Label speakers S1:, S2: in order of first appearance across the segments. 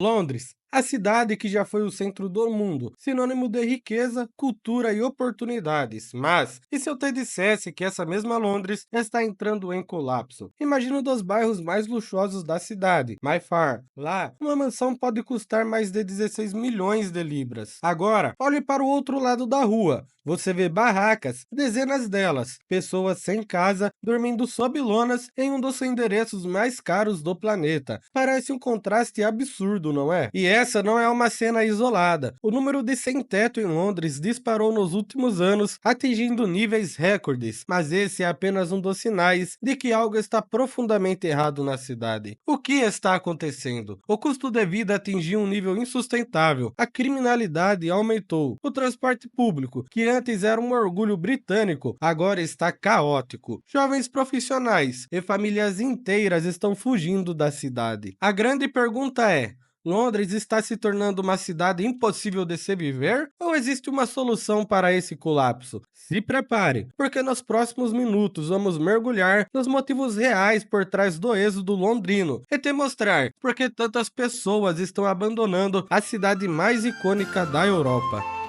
S1: Londres, a cidade que já foi o centro do mundo, sinônimo de riqueza, cultura e oportunidades. Mas, e se eu te dissesse que essa mesma Londres está entrando em colapso? Imagina um dos bairros mais luxuosos da cidade, Mayfair. Lá, uma mansão pode custar mais de 16 milhões de libras. Agora, olhe para o outro lado da rua. Você vê barracas, dezenas delas, pessoas sem casa, dormindo sob lonas em um dos endereços mais caros do planeta. Parece um contraste absurdo, não é? E essa não é uma cena isolada. O número de sem-teto em Londres disparou nos últimos anos, atingindo níveis recordes. Mas esse é apenas um dos sinais de que algo está profundamente errado na cidade. O que está acontecendo? O custo de vida atingiu um nível insustentável. A criminalidade aumentou. O transporte público, que antes era um orgulho britânico, agora está caótico. Jovens profissionais e famílias inteiras estão fugindo da cidade. A grande pergunta é: Londres está se tornando uma cidade impossível de se viver? Ou existe uma solução para esse colapso? Se prepare, porque nos próximos minutos vamos mergulhar nos motivos reais por trás do êxodo londrino e te mostrar por que tantas pessoas estão abandonando a cidade mais icônica da Europa.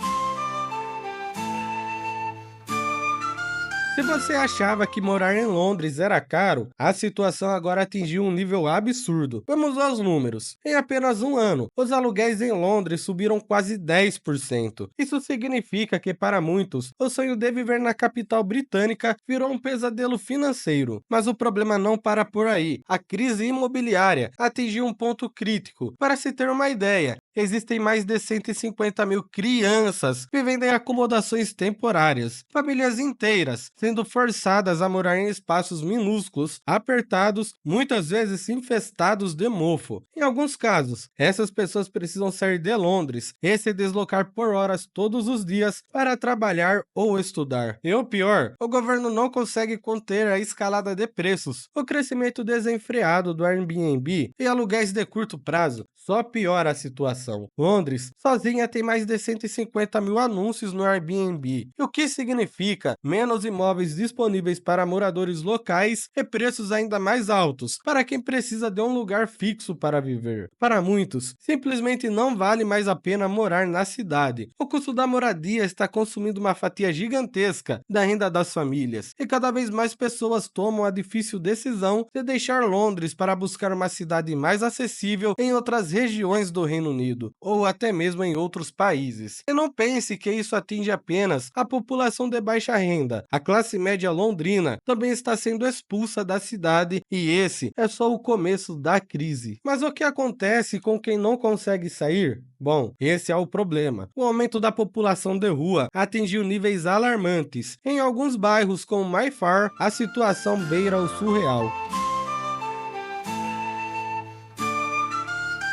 S1: Se você achava que morar em Londres era caro, a situação agora atingiu um nível absurdo. Vamos aos números. Em apenas um ano, os aluguéis em Londres subiram quase 10%. Isso significa que, para muitos, o sonho de viver na capital britânica virou um pesadelo financeiro. Mas o problema não para por aí. A crise imobiliária atingiu um ponto crítico. Para se ter uma ideia, existem mais de 150 mil crianças vivendo em acomodações temporárias, famílias inteiras sendo forçadas a morar em espaços minúsculos, apertados, muitas vezes infestados de mofo. Em alguns casos, essas pessoas precisam sair de Londres e se deslocar por horas todos os dias para trabalhar ou estudar. E o pior, o governo não consegue conter a escalada de preços. O crescimento desenfreado do Airbnb e aluguéis de curto prazo só piora a situação. Londres, sozinha, tem mais de 150 mil anúncios no Airbnb, o que significa menos imóveis disponíveis para moradores locais e preços ainda mais altos para quem precisa de um lugar fixo para viver. Para muitos, simplesmente não vale mais a pena morar na cidade. O custo da moradia está consumindo uma fatia gigantesca da renda das famílias, e cada vez mais pessoas tomam a difícil decisão de deixar Londres para buscar uma cidade mais acessível em outras regiões do Reino Unido, ou até mesmo em outros países. E não pense que isso atinge apenas a população de baixa renda. A classe média londrina também está sendo expulsa da cidade, e esse é só o começo da crise. Mas o que acontece com quem não consegue sair? Bom, esse é o problema. O aumento da população de rua atingiu níveis alarmantes. Em alguns bairros, como Mayfair, a situação beira o surreal.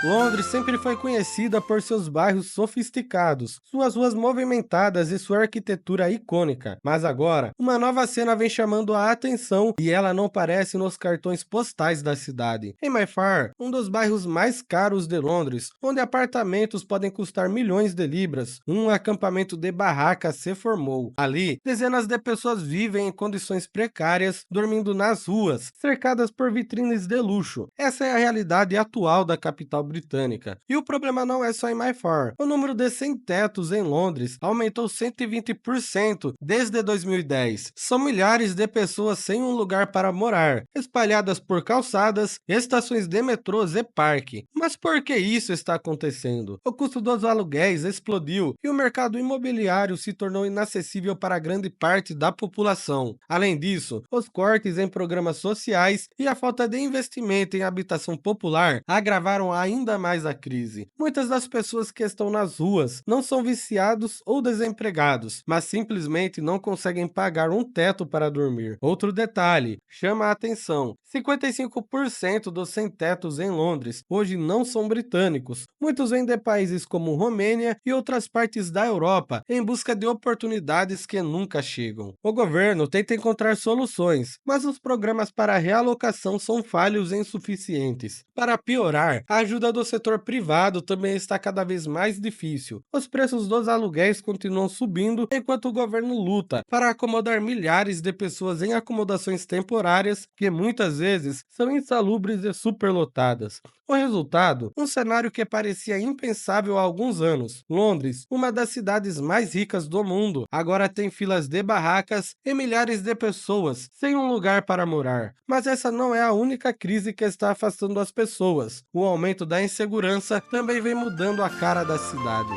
S1: Londres sempre foi conhecida por seus bairros sofisticados, suas ruas movimentadas e sua arquitetura icônica. Mas agora, uma nova cena vem chamando a atenção, e ela não aparece nos cartões postais da cidade. Em Mayfair, um dos bairros mais caros de Londres, onde apartamentos podem custar milhões de libras, um acampamento de barracas se formou. Ali, dezenas de pessoas vivem em condições precárias, dormindo nas ruas, cercadas por vitrines de luxo. Essa é a realidade atual da capital britânica. E o problema não é só em Mayfair. O número de sem-tetos em Londres aumentou 120% desde 2010. São milhares de pessoas sem um lugar para morar, espalhadas por calçadas, estações de metrôs e parque. Mas por que isso está acontecendo? O custo dos aluguéis explodiu e o mercado imobiliário se tornou inacessível para grande parte da população. Além disso, os cortes em programas sociais e a falta de investimento em habitação popular agravaram ainda mais a crise. Muitas das pessoas que estão nas ruas não são viciados ou desempregados, mas simplesmente não conseguem pagar um teto para dormir. Outro detalhe chama a atenção: 55% dos sem-tetos em Londres hoje não são britânicos. Muitos vêm de países como Romênia e outras partes da Europa em busca de oportunidades que nunca chegam. O governo tenta encontrar soluções, mas os programas para realocação são falhos e insuficientes. Para piorar, a ajuda do setor privado também está cada vez mais difícil. Os preços dos aluguéis continuam subindo enquanto o governo luta para acomodar milhares de pessoas em acomodações temporárias que muitas muitas vezes são insalubres e superlotadas. O resultado? Um cenário que parecia impensável há alguns anos. Londres, uma das cidades mais ricas do mundo, agora tem filas de barracas e milhares de pessoas sem um lugar para morar. Mas essa não é a única crise que está afastando as pessoas. O aumento da insegurança também vem mudando a cara da cidade.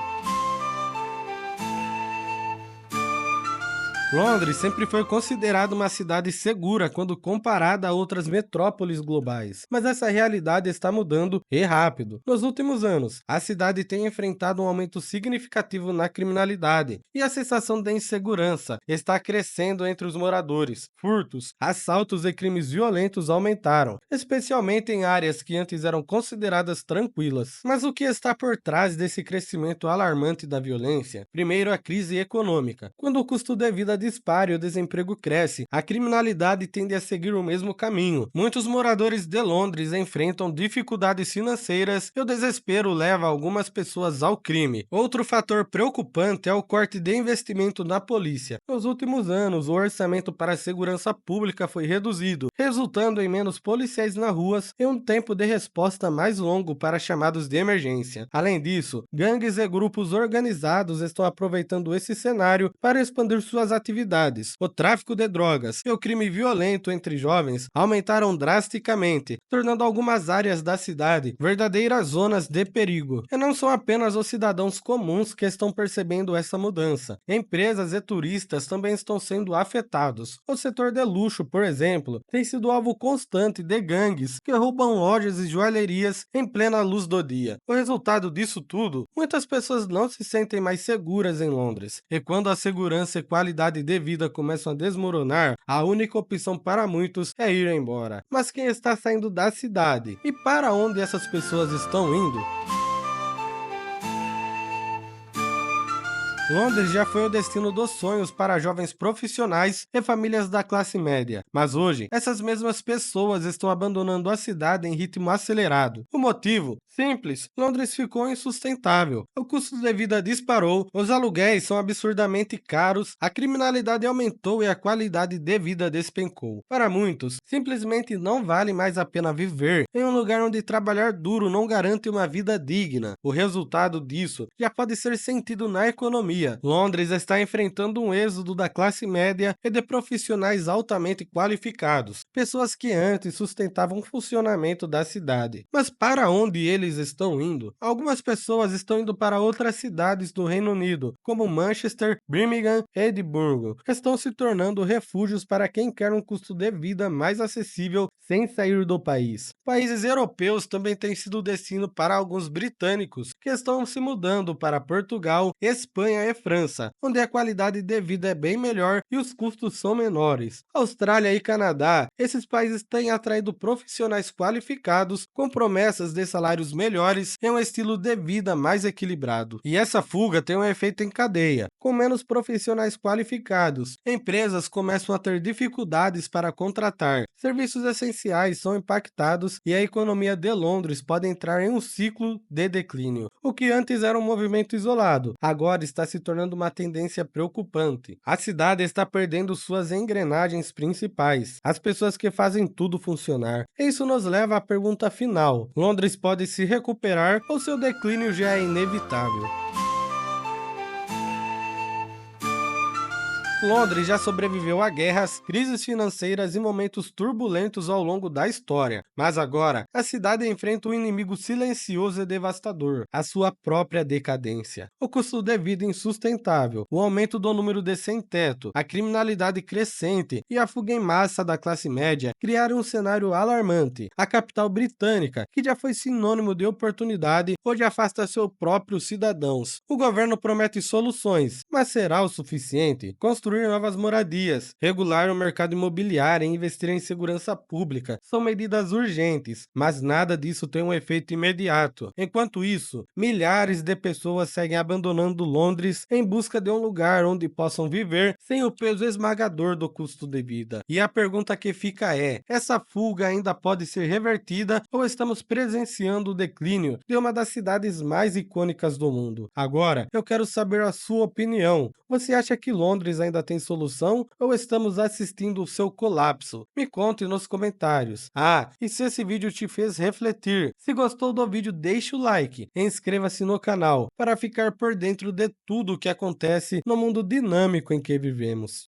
S1: Londres sempre foi considerada uma cidade segura quando comparada a outras metrópoles globais, mas essa realidade está mudando e rápido. Nos últimos anos, a cidade tem enfrentado um aumento significativo na criminalidade e a sensação de insegurança está crescendo entre os moradores. Furtos, assaltos e crimes violentos aumentaram, especialmente em áreas que antes eram consideradas tranquilas. Mas o que está por trás desse crescimento alarmante da violência? Primeiro, a crise econômica. Quando o custo de vida dispara e o desemprego cresce, a criminalidade tende a seguir o mesmo caminho. Muitos moradores de Londres enfrentam dificuldades financeiras e o desespero leva algumas pessoas ao crime. Outro fator preocupante é o corte de investimento na polícia. Nos últimos anos, o orçamento para a segurança pública foi reduzido, resultando em menos policiais nas ruas e um tempo de resposta mais longo para chamados de emergência. Além disso, gangues e grupos organizados estão aproveitando esse cenário para expandir suas atividades. O tráfico de drogas e o crime violento entre jovens aumentaram drasticamente, tornando algumas áreas da cidade verdadeiras zonas de perigo. E não são apenas os cidadãos comuns que estão percebendo essa mudança. Empresas e turistas também estão sendo afetados. O setor de luxo, por exemplo, tem sido alvo constante de gangues que roubam lojas e joalherias em plena luz do dia. O resultado disso tudo? Muitas pessoas não se sentem mais seguras em Londres. E quando a segurança e qualidade de vida começam a desmoronar, a única opção para muitos é ir embora. Mas quem está saindo da cidade? E para onde essas pessoas estão indo? Londres já foi o destino dos sonhos para jovens profissionais e famílias da classe média, mas hoje essas mesmas pessoas estão abandonando a cidade em ritmo acelerado. O motivo? Simples, Londres ficou insustentável. O custo de vida disparou, os aluguéis são absurdamente caros, a criminalidade aumentou e a qualidade de vida despencou. Para muitos, simplesmente não vale mais a pena viver em um lugar onde trabalhar duro não garante uma vida digna. O resultado disso já pode ser sentido na economia. Londres está enfrentando um êxodo da classe média e de profissionais altamente qualificados, pessoas que antes sustentavam o funcionamento da cidade. Mas para onde eles estão indo? Algumas pessoas estão indo para outras cidades do Reino Unido, como Manchester, Birmingham e Edimburgo, que estão se tornando refúgios para quem quer um custo de vida mais acessível sem sair do país. Países europeus também têm sido destino para alguns britânicos, que estão se mudando para Portugal, Espanha e França, onde a qualidade de vida é bem melhor e os custos são menores. Austrália e Canadá, esses países têm atraído profissionais qualificados com promessas de salários melhores e um estilo de vida mais equilibrado. E essa fuga tem um efeito em cadeia. Com menos profissionais qualificados, empresas começam a ter dificuldades para contratar, serviços essenciais são impactados e a economia de Londres pode entrar em um ciclo de declínio. O que antes era um movimento isolado, agora está se tornando uma tendência preocupante. A cidade está perdendo suas engrenagens principais, as pessoas que fazem tudo funcionar. E isso nos leva à pergunta final: Londres pode se recuperar ou seu declínio já é inevitável? Londres já sobreviveu a guerras, crises financeiras e momentos turbulentos ao longo da história, mas agora a cidade enfrenta um inimigo silencioso e devastador: a sua própria decadência. O custo de vida insustentável, o aumento do número de sem-teto, a criminalidade crescente e a fuga em massa da classe média criaram um cenário alarmante. A capital britânica, que já foi sinônimo de oportunidade, hoje afasta seus próprios cidadãos. O governo promete soluções, mas será o suficiente? Construir novas moradias, regular o mercado imobiliário e investir em segurança pública são medidas urgentes, mas nada disso tem um efeito imediato. Enquanto isso, milhares de pessoas seguem abandonando Londres em busca de um lugar onde possam viver sem o peso esmagador do custo de vida. E a pergunta que fica é: essa fuga ainda pode ser revertida ou estamos presenciando o declínio de uma das cidades mais icônicas do mundo? Agora, eu quero saber a sua opinião. Você acha que Londres ainda ainda tem solução ou estamos assistindo o seu colapso? Me conte nos comentários. Ah, e se esse vídeo te fez refletir, se gostou do vídeo, deixe o like e inscreva-se no canal para ficar por dentro de tudo o que acontece no mundo dinâmico em que vivemos.